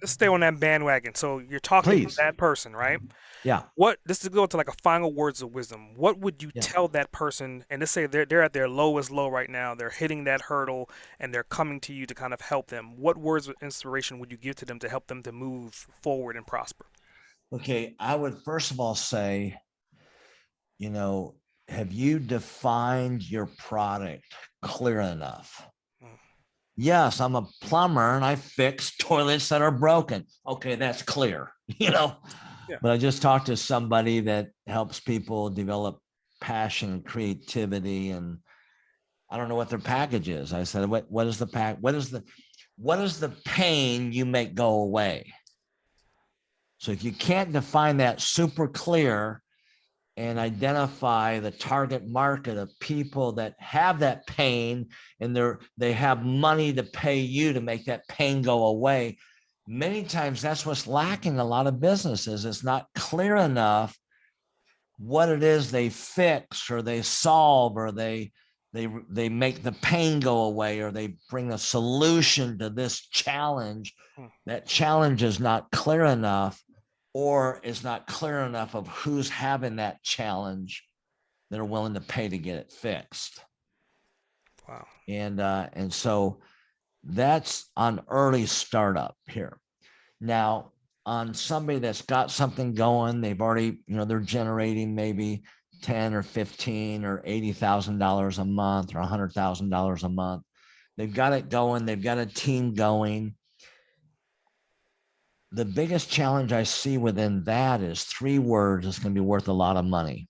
let's stay on that bandwagon. So you're talking to Please. that person, right? Yeah. What this is go to like a final words of wisdom. What would you Yeah. tell that person? And let's say they're at their lowest low right now. They're hitting that hurdle, and they're coming to you to kind of help them. What words of inspiration would you give to them to help them to move forward and prosper? Okay. I would first of all say, you know, have you defined your product clear enough? Mm, Yes, I'm a plumber and I fix toilets that are broken. Okay, that's clear, you know. yeah. But I just talked to somebody that helps people develop passion and creativity, and I don't know what their package is. I said, what is the pack? What is the pain you make go away? So if you can't define that super clear and identify the target market of people that have that pain and they have money to pay you to make that pain go away, many times that's what's lacking in a lot of businesses. It's not clear enough what it is they fix or they solve or they make the pain go away or they bring a solution to this challenge. Mm, That challenge is not clear enough, or is not clear enough of who's having that challenge that are willing to pay to get it fixed. wow. And so that's on early startup here. Now, on somebody that's got something going, they've already, they're generating maybe 10 or 15 or $80,000 a month or $100,000 a month. They've got it going, they've got a team going. The biggest challenge I see within that is three words. It's going to be worth a lot of money.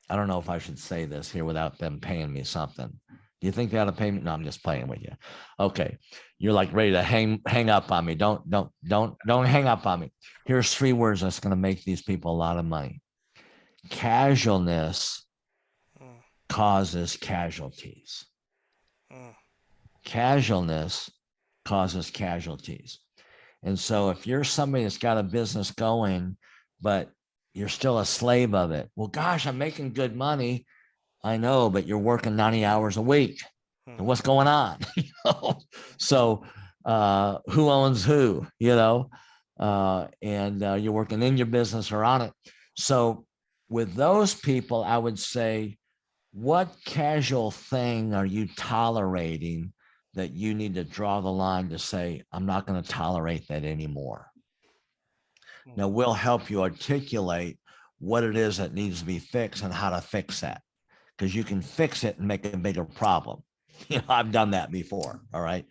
I don't know if I should say this here without them paying me something. Do you think they ought to pay me? No, I'm just playing with you. Okay. You're like ready to hang up on me. Don't hang up on me. Here's three words that's going to make these people a lot of money. Casualness Mm, causes casualties. mm, Casualness causes casualties. And so if you're somebody that's got a business going, but you're still a slave of it, well, gosh, I'm making good money. I know, but you're working 90 hours a week. mm. And what's going on? So who owns who, and you're working in your business or on it. So with those people, I would say, what casual thing are you tolerating that you need to draw the line to say, I'm not going to tolerate that anymore? Mm. Now, we'll help you articulate what it is that needs to be fixed and how to fix that, because you can fix it and make a bigger problem. I've done that before. All right.